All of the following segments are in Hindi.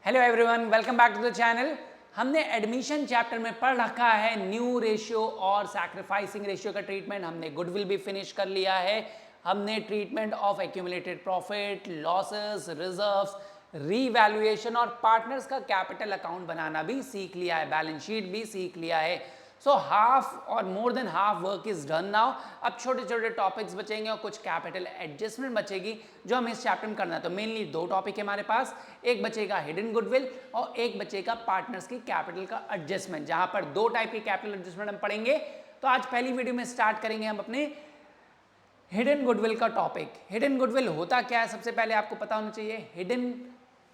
Hello everyone, welcome back to the channel. हमने एडमिशन चैप्टर में पढ़ रखा है न्यू रेशियो और सैक्रिफाइसिंग रेशियो का ट्रीटमेंट। हमने गुडविल भी फिनिश कर लिया है। हमने treatment of accumulated profit, losses, reserves, revaluation और पार्टनर्स का कैपिटल अकाउंट बनाना भी सीख लिया है, बैलेंस शीट भी सीख लिया है। सो हाफ और more than half work is done now. अब छोटे छोटे टॉपिक्स बचेंगे और कुछ कैपिटल एडजस्टमेंट बचेगी जो हम इस चैप्टर में करना है। तो मेनली दो टॉपिक है हमारे पास, एक बचेगा हिडन गुडविल और एक बचेगा पार्टनर्स की कैपिटल का एडजस्टमेंट, जहां पर दो टाइप की कैपिटल एडजस्टमेंट हम पढ़ेंगे। तो आज पहली वीडियो में स्टार्ट करेंगे हम अपने हिडन गुडविल का टॉपिक। हिडन गुडविल होता क्या है, सबसे पहले आपको पता होना चाहिए। हिडन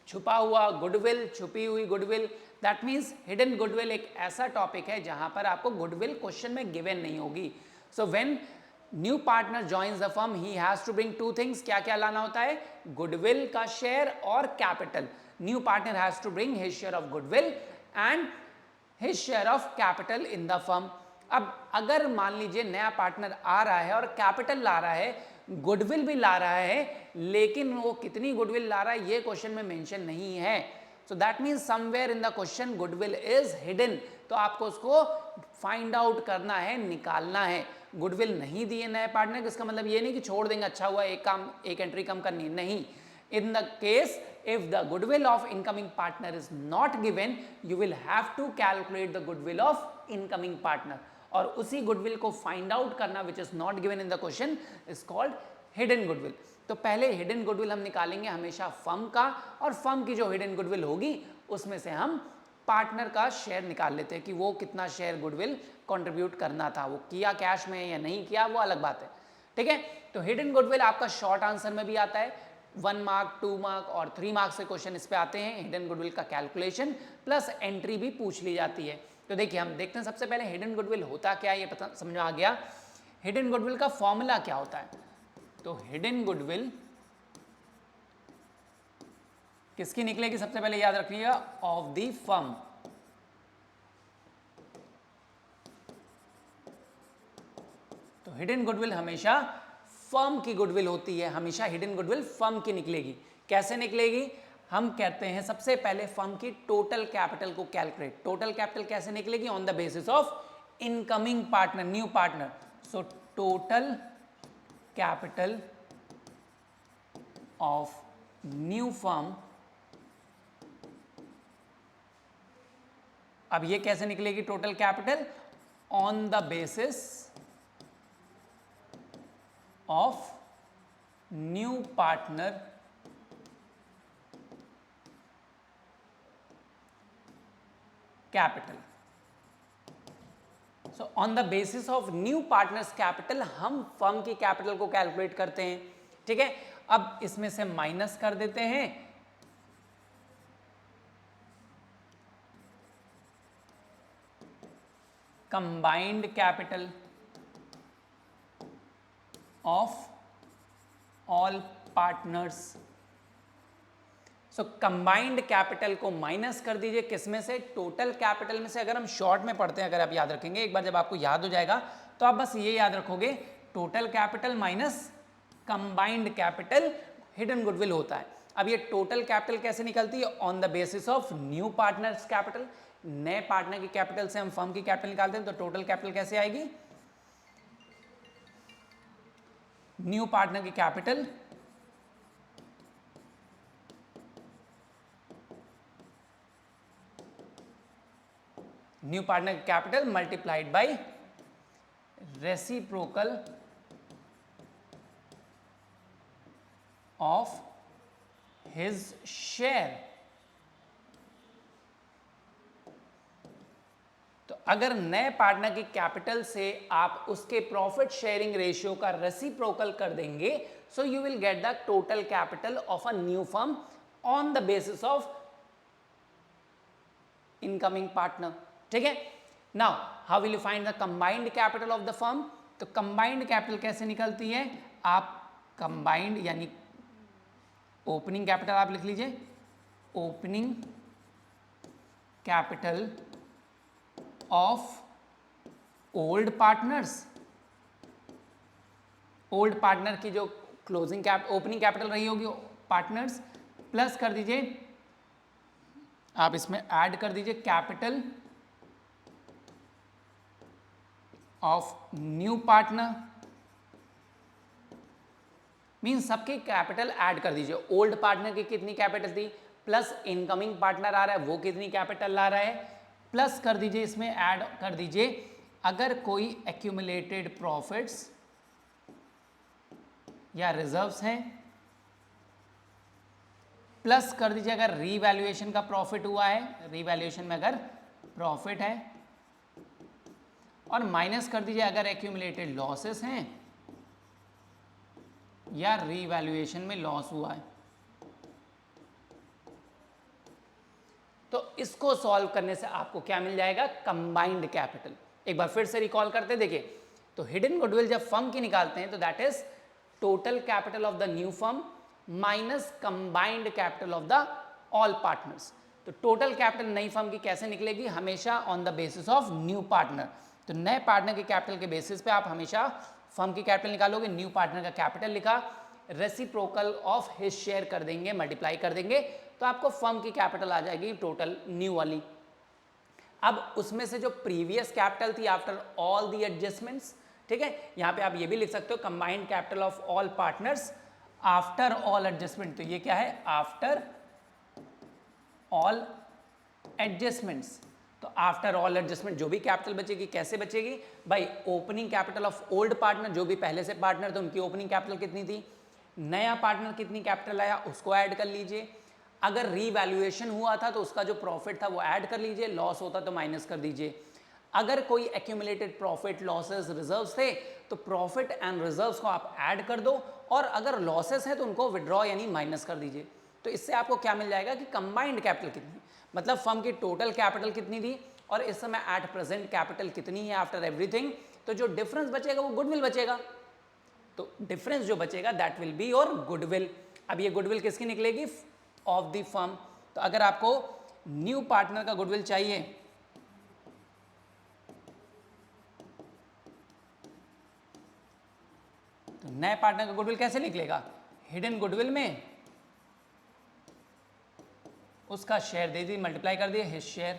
छुपा हुआ गुडविल, छुपी हुई goodwill, that means hidden goodwill एक ऐसा टॉपिक है जहां पर आपको गुडविल क्वेश्चन में गिवन नहीं होगी। So when new partner joins the firm he has to bring two things. क्या क्या लाना होता है? गुडविल का शेयर और capital. New partner has to bring his share of goodwill and his share of capital in the firm. अब अगर मान लीजिए नया पार्टनर आ रहा है और कैपिटल ला रहा है, गुडविल भी ला रहा है, लेकिन वो कितनी गुडविल ला रहा है ये क्वेश्चन में मेंशन नहीं है। So that means somewhere in the question goodwill is hidden. तो आपको उसको फाइंड आउट करना है, निकालना है। गुडविल नहीं दिए नए पार्टनर, इसका मतलब ये नहीं कि छोड़ देंगे, अच्छा हुआ एक एंट्री कम करनी है, नहीं। In the case, if the goodwill of incoming partner is not given, you will have to calculate the goodwill of incoming partner. और उसी goodwill को find out करना which is not given in the question is called hidden goodwill. तो पहले hidden goodwill हम निकालेंगे हमेशा फर्म का, और फर्म की जो hidden goodwill होगी उसमें से हम पार्टनर का शेयर निकाल लेते हैं कि वो कितना शेयर गुडविल कंट्रीब्यूट करना था, वो किया कैश में या नहीं किया, वो अलग बात है। ठीक है, तो हिडन गुडविल आपका शॉर्ट आंसर में भी आता है। 1 मार्क, 2 मार्क और 3 मार्क्स के क्वेश्चन इस पे आते हैं। हिडन गुडविल का कैलकुलेशन प्लस एंट्री भी पूछ ली जाती है। तो देखिए हम देखते हैं सबसे पहले हिडन गुडविल होता क्या है, ये पता समझ में आ गया। हिडन गुडविल का फॉर्मूला क्या होता है? तो हिडन गुडविल किसकी निकलेगी सबसे पहले याद रखिएगा, ऑफ द फर्म। तो हिडन गुडविल हमेशा फर्म की गुडविल होती है, हमेशा हिडन गुडविल फर्म की निकलेगी। कैसे निकलेगी? हम कहते हैं सबसे पहले फर्म की टोटल कैपिटल को कैलकुलेट। टोटल कैपिटल कैसे निकलेगी? On the basis of incoming partner, new partner. So total capital of new firm. अब ये कैसे निकलेगी total capital? On the basis of new partner capital. So on the basis of new partners capital हम फर्म की कैपिटल को कैलकुलेट करते हैं। ठीक है, अब इसमें से माइनस कर देते हैं combined capital of all partners. So combined capital को माइनस कर दीजिए, किसमें से? टोटल कैपिटल में से। अगर हम शॉर्ट में पढ़ते हैं, अगर आप याद रखेंगे, एक बार जब आपको याद हो जाएगा तो आप बस ये याद रखोगे, total capital minus combined capital hidden goodwill होता है। अब ये टोटल कैपिटल कैसे निकलती है? On the basis of new partners capital. नए पार्टनर की कैपिटल से हम फर्म की कैपिटल निकालते हैं, तो टोटल कैपिटल कैसे आएगी? न्यू पार्टनर की कैपिटल न्यू पार्टनर की capital multiplied by reciprocal of his share. तो अगर नए पार्टनर की कैपिटल से आप उसके प्रॉफिट शेयरिंग रेशियो का रेसिप्रोकल कर देंगे, so you will get the total capital of a new firm on the basis of incoming partner. ठीक है, now how will you find the combined capital of the firm? तो कंबाइंड कैपिटल कैसे निकलती है? आप कंबाइंड यानी ओपनिंग कैपिटल आप लिख लीजिए, opening capital of old partners. Old partner की जो ओपनिंग कैपिटल रही होगी पार्टनर्स, प्लस कर दीजिए आप इसमें ऐड कर दीजिए capital of new partner, mean सबकी कैपिटल ऐड कर दीजिए। ओल्ड पार्टनर की कितनी कैपिटल थी, प्लस इनकमिंग पार्टनर आ रहा है वो कितनी कैपिटल ला रहा है, प्लस कर दीजिए इसमें ऐड कर दीजिए अगर कोई एक्यूमुलेटेड प्रॉफिट्स या रिजर्व्स हैं, प्लस कर दीजिए अगर रीवैल्यूएशन का प्रॉफिट हुआ है, रीवैल्यूएशन में अगर प्रॉफिट है, और माइनस कर दीजिए अगर एक्यूमुलेटेड लॉसेस हैं या रीवैल्यूएशन में लॉस हुआ है। तो इसको सॉल्व करने से आपको क्या मिल जाएगा, कंबाइंड कैपिटल। एक बार फिर से रिकॉल करते देखिए, तो हिडन गुडविल जब फर्म की निकालते हैं तो that is total capital of the new firm minus combined capital of the all partners. तो टोटल कैपिटल नई फर्म की कैसे निकलेगी, हमेशा on the basis of new partner. तो नए पार्टनर के कैपिटल के बेसिस पे आप हमेशा फर्म की कैपिटल निकालोगे। न्यू पार्टनर का कैपिटल लिखा, रेसिप्रोकल ऑफ हिज शेयर कर देंगे, मल्टीप्लाई कर देंगे, तो आपको फर्म की कैपिटल आ जाएगी टोटल न्यू वाली। अब उसमें से जो प्रीवियस कैपिटल थी आफ्टर ऑल दी एडजस्टमेंट्स, ठीक है, यहां पे आप ये भी लिख सकते हो combined capital of all partners after all adjustment. तो ये क्या है, आफ्टर ऑल एडजस्टमेंट्स। तो आफ्टर ऑल एडजस्टमेंट जो भी कैपिटल बचेगी कैसे बचेगी भाई, opening capital of old partner, जो भी पहले से पार्टनर थे उनकी ओपनिंग कैपिटल कितनी थी, नया पार्टनर कितनी कैपिटल आया उसको ऐड कर लीजिए, अगर रीवैल्यूएशन हुआ था तो उसका जो प्रॉफिट था वो ऐड कर लीजिए, लॉस होता तो माइनस कर दीजिए, अगर कोई एक्यूमुलेटेड प्रॉफिट लॉसेस रिजर्व्स थे तो प्रॉफिट एंड रिजर्व्स को आप ऐड कर दो, और अगर लॉसेस हैं तो उनको विड्रॉ यानी माइनस कर दीजिए। तो इससे आपको क्या मिल जाएगा कि कंबाइंड कैपिटल कितनी, मतलब फर्म की टोटल कैपिटल कितनी थी और इस समय एट प्रेजेंट कैपिटल कितनी है आफ्टर एवरीथिंग। तो जो डिफरेंस बचेगा वो गुडविल बचेगा, तो डिफरेंस जो बचेगा that will be your goodwill. अब ये गुडविल किसकी निकलेगी, ऑफ द फर्म। तो अगर आपको न्यू पार्टनर का गुडविल चाहिए तो नए पार्टनर का गुडविल कैसे निकलेगा, हिडन गुडविल में उसका शेयर दे दी, मल्टीप्लाई कर दिए हिज शेयर,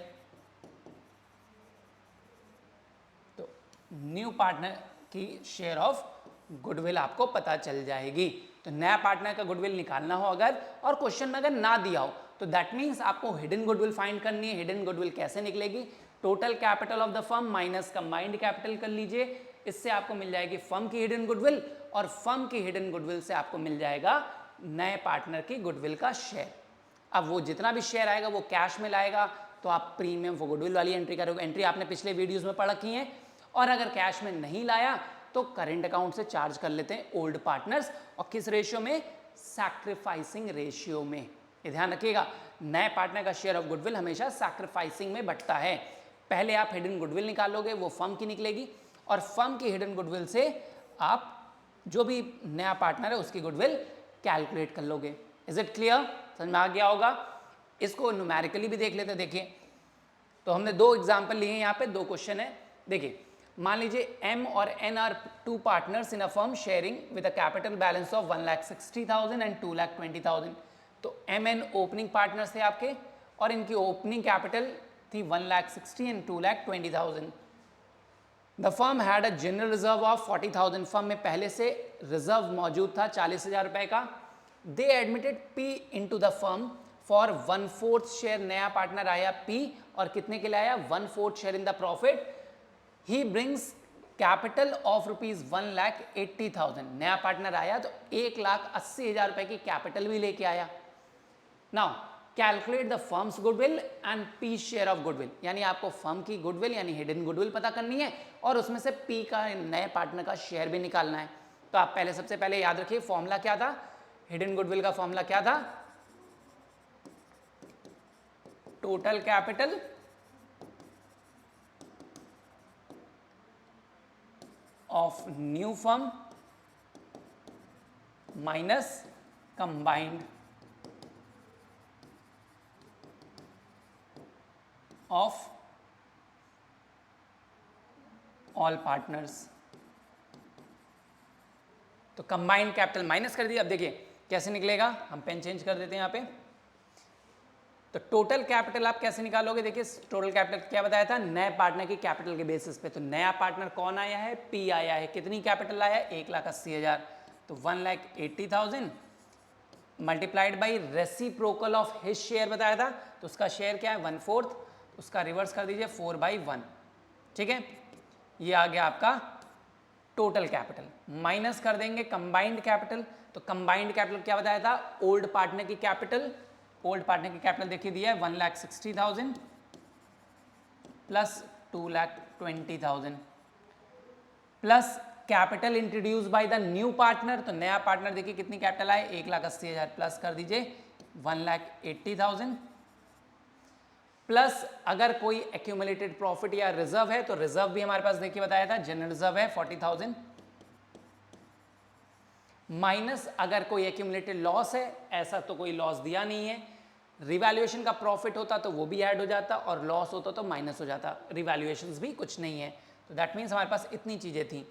तो न्यू पार्टनर की शेयर ऑफ गुडविल आपको पता चल जाएगी। तो नया पार्टनर का गुडविल निकालना हो अगर, और क्वेश्चन में अगर ना दिया हो तो दैट मीन्स आपको हिडन गुडविल फाइंड करनी है। हिडन गुडविल कैसे निकलेगी, total capital of the firm minus combined capital कर लीजिए, इससे आपको मिल जाएगी फर्म की हिडन गुडविल, और फर्म की हिडन गुडविल से आपको मिल जाएगा नए पार्टनर की गुडविल का शेयर। अब वो जितना भी शेयर आएगा वो कैश में लाएगा, तो आप प्रीमियम फॉर गुडविल वाली एंट्री करोगे, एंट्री आपने पिछले वीडियोस में पढ़ रखी है। और अगर कैश में नहीं लाया तो करेंट अकाउंट से चार्ज कर लेते हैं ओल्ड पार्टनर्स, और किस रेशियो में, सैक्रिफाइसिंग रेशियो में। ये ध्यान रखिएगा, नए पार्टनर का शेयर ऑफ गुडविल हमेशा सैक्रिफाइसिंग में बटता है। पहले आप हिडन गुडविल निकालोगे, वो फर्म की निकलेगी, और फर्म की हिडन गुडविल से आप जो भी नया पार्टनर है उसकी गुडविल कैलकुलेट कर लोगे। इज इट क्लियर, समझ में आ गया होगा। इसको न्यूमेरिकली भी देख लेते हैं। देखिए, तो हमने दो एग्जाम्पल लिए हैं, यहाँ पे दो क्वेश्चन है। देखिए, मान लीजिए M और N are two partners in a firm sharing with a capital balance of 1,60,000 and 2,20,000। तो MN ओपनिंग पार्टनर्स थे आपके, और इनकी ओपनिंग कैपिटल थी 1,60,000 and 2,20,000। The firm had a general reserve of 40,000। Firm में पहले से रिजर्व मौजूद था 40,000 रुपए का। They admitted P into the firm for 1/4 share. नया पार्टनर आया P, और कितने के लिए आया, 1/4 share in the profit. He brings capital of rupees 1,80,000। नया पार्टनर आया तो 1,80,000 रुपए की कैपिटल भी लेके आया। Now calculate the firms goodwill and P share of goodwill, यानी आपको फर्म की गुडविल यानी हिडन गुडविल पता करनी है, और उसमें से P का नए पार्टनर का शेयर भी निकालना है। तो आप पहले सबसे पहले याद रखिए फॉर्मूला क्या था, हिडन गुडविल का फॉर्मूला क्या था, total capital of new firm minus combined of all partners. तो कंबाइंड कैपिटल माइनस कर दिया। अब देखिए कैसे निकलेगा, हम पेन चेंज कर देते हैं यहाँ पे। तो टोटल कैपिटल आप कैसे निकालोगे? देखिए टोटल कैपिटल क्या बताया था, नए पार्टनर की कैपिटल के बेसिस पे। तो नया पार्टनर कौन आया है? पी आया है। कितनी कैपिटल आया है? 1,80,000। तो 1,80,000 multiplied by reciprocal of his share बताया था, तो उसका शेयर क्या है? 1/4। उसका रिवर्स कर दीजिए 4/1। ठीक है, ये आ गया आपका टोटल कैपिटल। माइनस कर देंगे कंबाइंड कैपिटल। तो कंबाइंड कैपिटल क्या बताया था? ओल्ड पार्टनर की कैपिटल। ओल्ड पार्टनर की कैपिटल देखिए दिया है 1,60,000 plus 2,20,000 plus capital introduce by the new partner. तो नया पार्टनर देखिए कितनी कैपिटल आए? 1,80,000 प्लस कर दीजिए 1,80,000 प्लस अगर कोई एक्यूमुलेटेड प्रॉफिट या रिजर्व है तो रिजर्व भी हमारे पास देखिए बताया था जनरल रिजर्व है 40,000 माइनस अगर कोई एक्यूमुलेटेड लॉस है, ऐसा तो कोई लॉस दिया नहीं है। रिवैल्यूएशन का प्रॉफिट होता तो वो भी ऐड हो जाता और लॉस होता तो माइनस हो जाता। रिवैल्यूएशंस भी कुछ नहीं है, तो दैट मीन्स हमारे पास इतनी चीजें थी।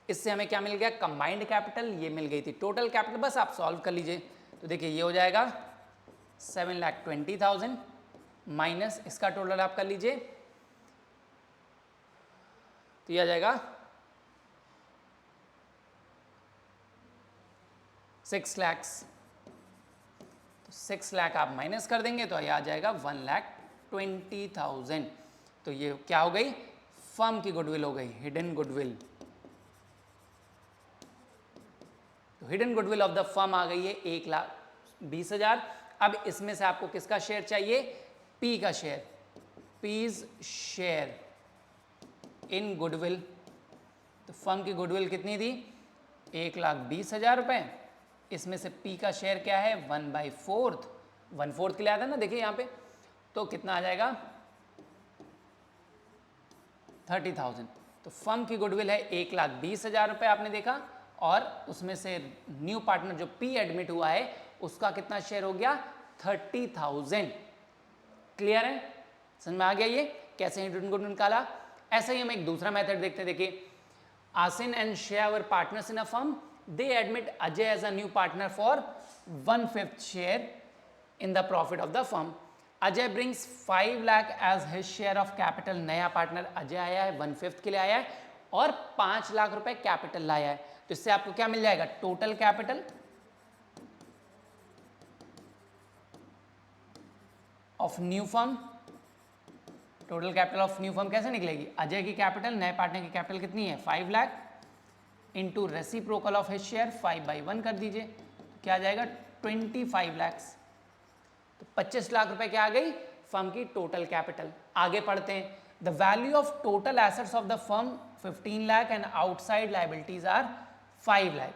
इससे हमें क्या मिल गया? कंबाइंड कैपिटल, ये मिल गई थी टोटल कैपिटल। बस आप सॉल्व कर लीजिए। तो देखिए ये हो जाएगा 7,20,000 माइनस इसका टोटल आप कर लीजिए, तो ये आ जाएगा 6 लाख। तो 6 लाख आप माइनस कर देंगे तो ये आ जाएगा 1,20,000। तो ये क्या हो गई? फर्म की गुडविल हो गई, हिडन गुडविल। तो hidden goodwill of the firm आ गई है 1,20,000। अब इसमें से आपको किसका शेयर चाहिए? पी का share. P's share in goodwill. तो फर्म की गुडविल कितनी थी? 1,20,000 रुपए। इसमें से पी का शेयर क्या है? 1/4। 1/4 के लिए आता है ना, देखिए यहाँ पे। तो कितना आ जाएगा? 30,000। तो फर्म की गुडविल है 1,20,000 रुपए आपने देखा, और उसमें से न्यू पार्टनर जो पी एडमिट हुआ है उसका कितना शेयर हो गया? 30,000। क्लियर है? समझ में आ गया ये कैसे हिडन गुडविल निकाला? ऐसे ही हम एक दूसरा मेथड देखते हैं। देखिए Asin and share partners in a firm, they admit Ajay as a new partner for 1/5 share in the profit of the firm. Ajay brings 5 lakh as his share of capital. नया पार्टनर अजय आया है, 1/5 के लिए आया है और 5 लाख रुपए कैपिटल लाया है। तो इससे आपको क्या मिल जाएगा? Total capital of new firm. Total capital of new firm कैसे निकलेगी? अजय की कैपिटल, नए पार्टनर की कैपिटल कितनी है? 5 lakh into reciprocal of his share 5/1 कर दीजिए, तो क्या आ जाएगा? 25 लाख। तो 25 लाख रुपए क्या आ गई? फर्म की टोटल कैपिटल। आगे पढ़ते हैं। The value of total assets of the firm 15 lakh and outside liabilities are 5 lakh.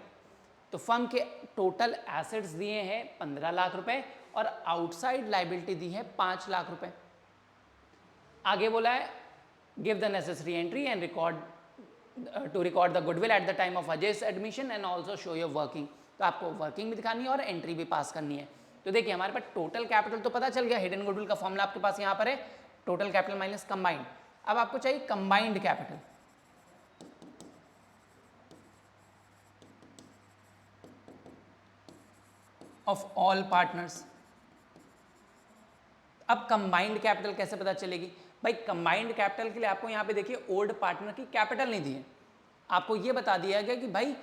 तो फर्म के टोटल एसेट्स दिए हैं 15 लाख रुपए और आउटसाइड लाइबिलिटी दी है 5 लाख रुपए। आगे बोला है give the necessary entry and record to record the goodwill at the time of Ajay's admission and also show your working। तो आपको वर्किंग भी दिखानी है और एंट्री भी पास करनी है। तो देखिए हमारे पास टोटल कैपिटल तो पता चल गया, हिडन गुडविल का फॉर्मूला आपके पास यहाँ पर है, टोटल कैपिटल माइनस कंबाइंड। अब आपको चाहिए combined capital. Of all partners. अब कंबाइंड कैपिटल कैसे पता चलेगी? भाई कंबाइंड कैपिटल के लिए आपको यहाँ पे देखिए ओल्ड पार्टनर की कैपिटल नहीं दी है, आपको ये बता दिया गया कि भाई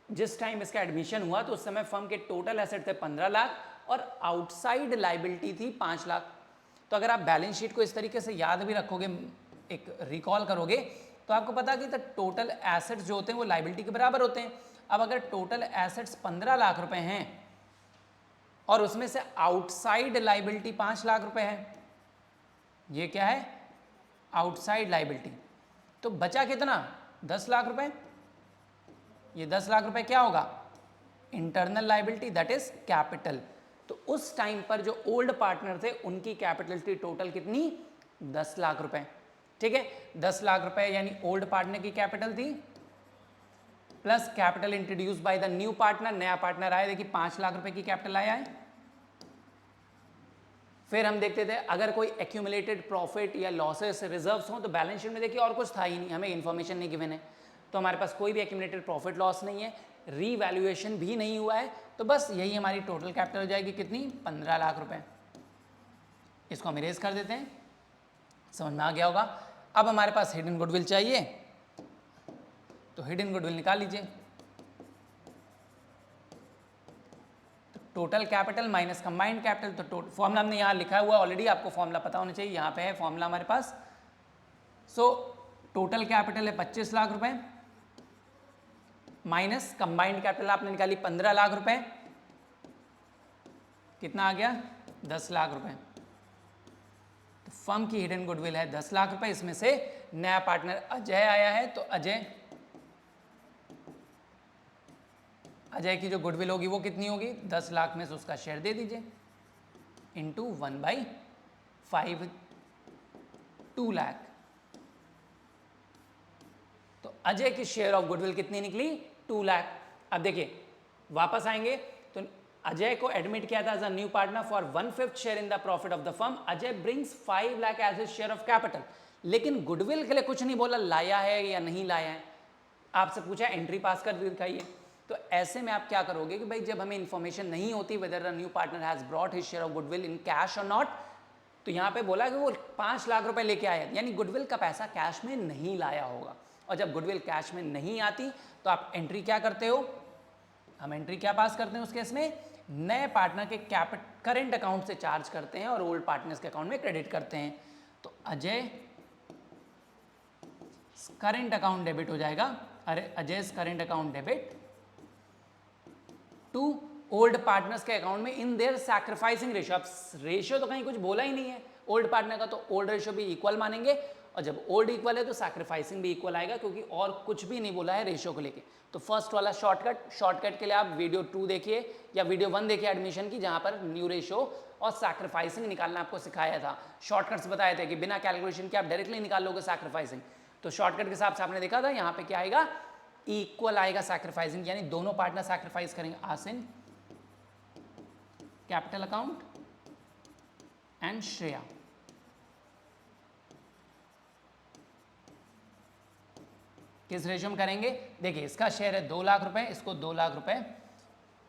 जिस टाइम इसका एडमिशन हुआ तो उस समय फर्म के टोटल एसेट थे 15 लाख और आउटसाइड लाइबिलिटी थी 5 लाख। तो अगर आप बैलेंस शीट को इस तरीके से याद भी रखोगे, एक रिकॉल करोगे, तो आपको पता कि टोटल एसेट्स जो होते हैं वो लाइबिलिटी के बराबर होते हैं। अब अगर टोटल एसेट्स 15 लाख रुपए हैं और उसमें से आउटसाइड लाइबिलिटी 5 लाख रुपए है, ये क्या है? Outside liability. तो बचा कितना? 10 लाख रुपए। ये 10 लाख रुपए क्या होगा? Internal liability, that is capital. तो उस टाइम पर जो ओल्ड पार्टनर थे उनकी कैपिटल थी टोटल कितनी? 10 लाख रुपए। ठीक है, 10 लाख रुपए यानी ओल्ड पार्टनर की कैपिटल थी plus capital introduce by the new partner. नया पार्टनर आया, देखिए 5 लाख रुपए की कैपिटल आया है। फिर हम देखते थे अगर कोई एक्यूमुलेटेड प्रॉफिट या लॉसेस रिजर्व्स हों तो बैलेंस शीट में देखिए और कुछ था ही नहीं, हमें इन्फॉर्मेशन नहीं गिवन है, तो हमारे पास कोई भी एक्यूमुलेटेड प्रॉफिट लॉस नहीं है, रीवैल्यूएशन भी नहीं हुआ है, तो बस यही हमारी टोटल कैपिटल हो जाएगी कितनी? 15 लाख रुपए। इसको हम इरेज कर देते हैं, समझ में आ गया होगा। अब हमारे पास हिडन गुडविल चाहिए, तो हिडन गुडविल निकाल लीजिए। तो total capital minus combined capital, तो फॉर्मूला हमने यहाँ लिखा हुआ ऑलरेडी, आपको फॉर्मूला पता होना चाहिए, यहाँ पे है फॉर्मूला हमारे पास। सो टोटल कैपिटल है 25 लाख रुपए माइनस कंबाइंड कैपिटल आपने निकाली 15 लाख रुपए, कितना आ गया 10 लाख रुपए। तो फर्म की हिडन गुडविल है 10 लाख रुपए, इसमें से नया पार्टनर अजय आया है, तो अजय की जो गुडविल होगी वो कितनी होगी, 10 लाख में से उसका शेयर दे दीजिए इंटू 1/5, 2 लाख। तो अजय की शेयर ऑफ गुडविल कितनी निकली, 2 लाख। अब देखिए वापस आएंगे, तो अजय को एडमिट किया था as a new partner for 1/5 share in the profit of the firm. Ajay brings 5 lakh as his share of capital, लेकिन गुडविल के लिए कुछ नहीं बोला, लाया है या नहीं लाया है, आपसे पूछा एंट्री पास कर दिखाइए। तो ऐसे में आप क्या करोगे कि भाई जब हमें इंफॉर्मेशन नहीं होती weather a new partner has brought his share of goodwill in cash और नॉट, तो यहाँ पे बोला कि वो 5 लाख रुपए लेके आया, यानी गुडविल का पैसा कैश में नहीं लाया होगा। और जब गुडविल कैश में नहीं आती तो आप एंट्री क्या करते हो, हम एंट्री क्या पास करते हैं उस केस में, नए पार्टनर के करेंट अकाउंट से चार्ज करते हैं और ओल्ड पार्टनर्स के अकाउंट में क्रेडिट करते हैं। तो अजय करेंट अकाउंट डेबिट हो जाएगा, अरे Ajay current account debit to old partners के अकाउंट में इन देयर सैक्रिफाइसिंग रेशियो। अब रेशियो तो कहीं कुछ बोला ही नहीं है ओल्ड पार्टनर का, तो ओल्ड रेशियो भी इक्वल मानेंगे, और जब ओल्ड इक्वल है तो सैक्रिफाइसिंग भी इक्वल आएगा, क्योंकि और कुछ भी नहीं बोला है रेशियो को लेके। तो फर्स्ट वाला शॉर्टकट के लिए आप वीडियो 2 देखिए या वीडियो 1 देखिए एडमिशन की, जहां पर न्यू रेशियो और सैक्रिफाइसिंग निकालना आपको सिखाया था। शॉर्टकट्स बताए थे कि बिना कैलकुलेशन के आप डायरेक्टली निकाल लोगे सैक्रिफाइसिंग। तो शॉर्टकट के हिसाब से आपने देखा था, यहाँ पे क्या आएगा, इक्वल आएगा सैक्रिफाइसिंग, यानी दोनों पार्टनर सैक्रिफाइस करेंगे। आसिन कैपिटल अकाउंट एंड श्रेया, किस रेशियो में करेंगे, देखिए इसका शेयर है 2 लाख रुपए, इसको 2 लाख रुपए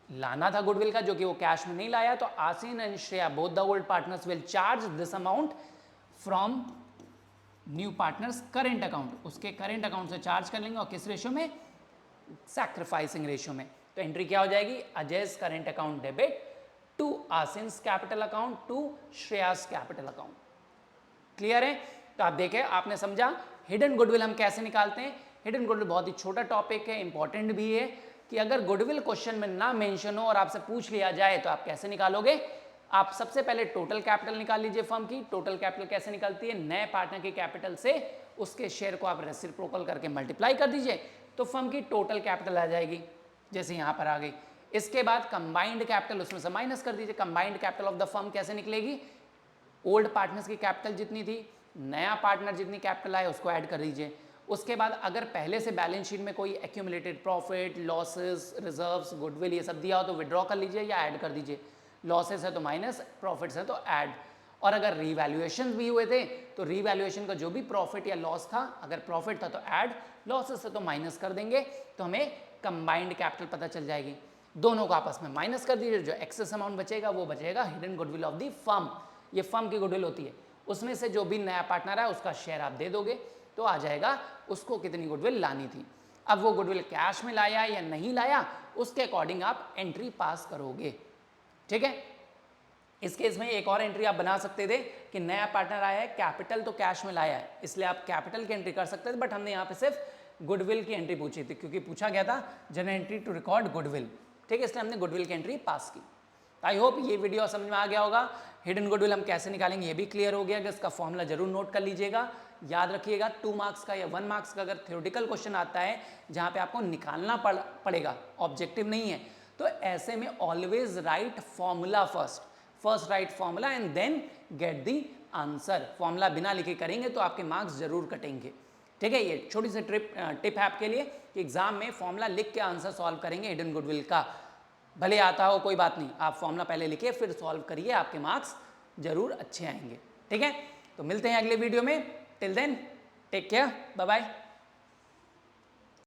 लाना था गुडविल का, जो कि वो कैश में नहीं लाया, तो Asin and Shreya both the old partners will charge this amount from new partners current account, उसके करेंट अकाउंट से चार्ज कर लेंगे, और किस रेशियो में, सैक्रिफाइसिंग रेशियो में। तो एंट्री क्या हो जाएगी, Ajay's current account debit to Asin's capital account to Shreya's capital account. Clear है। तो आप देखें, आपने समझा हिडन गुडविल हम कैसे निकालते हैं। हिडन गुडविल बहुत ही छोटा टॉपिक है, इंपॉर्टेंट भी है, कि अगर गुडविल क्वेश्चन में ना मेंशन हो और आपसे पूछ लिया जाए तो आप कैसे निकालोगे। आप सबसे पहले टोटल कैपिटल निकाल लीजिए फर्म की। टोटल कैपिटल कैसे निकलती है, नए पार्टनर के कैपिटल से उसके शेयर को आप रेसिप्रोकल करके मल्टीप्लाई कर दीजिए, तो फर्म की टोटल कैपिटल आ जाएगी, जैसे यहाँ पर आ गई। इसके बाद कंबाइंड कैपिटल उसमें से माइनस कर दीजिए। Combined capital of the firm कैसे निकलेगी, ओल्ड पार्टनर्स की कैपिटल जितनी थी, नया पार्टनर जितनी कैपिटल आए उसको ऐड कर दीजिए। उसके बाद अगर पहले से बैलेंस शीट में कोई accumulated profit, losses, reserves, goodwill ये सब दिया हो तो विड्रॉ कर लीजिए या ऐड कर दीजिए। लॉसेस है तो माइनस, प्रॉफिट्स है तो ऐड। और अगर रीवैल्यूएशन भी हुए थे तो रीवैल्यूएशन का जो भी प्रॉफिट या लॉस था, अगर प्रॉफिट था तो ऐड, लॉसेस है तो माइनस कर देंगे, तो हमें कंबाइंड कैपिटल पता चल जाएगी। दोनों को आपस में माइनस कर दीजिए, जो एक्सेस अमाउंट बचेगा वो बचेगा hidden goodwill of the firm. ये फर्म की गुडविल होती है, उसमें से जो भी नया पार्टनर है उसका शेयर आप दे दोगे, तो आ जाएगा उसको कितनी गुडविल लानी थी। अब वो गुडविल कैश में लाया या नहीं लाया, उसके अकॉर्डिंग आप एंट्री पास करोगे। ठीक है। इस केस में एक और एंट्री आप बना सकते थे कि नया पार्टनर आया है, कैपिटल तो कैश में लाया है, इसलिए आप कैपिटल की एंट्री कर सकते थे, बट हमने यहाँ पे सिर्फ गुडविल की एंट्री पूछी थी, क्योंकि पूछा गया था general entry to record goodwill. ठीक है, इसलिए हमने गुडविल की एंट्री पास की। आई होप ये वीडियो समझ में आ गया होगा। हिडन गुडविल हम कैसे निकालेंगे ये भी क्लियर हो गया, कि इसका फॉर्मूला जरूर नोट कर लीजिएगा, याद रखिएगा। 2 मार्क्स का या 1 मार्क्स का अगर थ्योरेटिकल क्वेश्चन आता है जहाँ पे आपको निकालना पड़ेगा, ऑब्जेक्टिव नहीं है, तो ऐसे में always write formula first write formula and then get the answer. Formula बिना लिखे करेंगे तो आपके मार्क्स जरूर कटेंगे। ठीक है, ये छोटी सी टिप है आपके लिए कि एग्जाम में फॉर्मूला लिख के आंसर सॉल्व करेंगे हिडन गुडविल का, भले आता हो कोई बात नहीं, आप फॉर्मूला पहले लिखिए फिर सॉल्व करिए, आपके मार्क्स जरूर अच्छे आएंगे। ठीक है, तो मिलते हैं अगले वीडियो में। Till then take care, bye bye.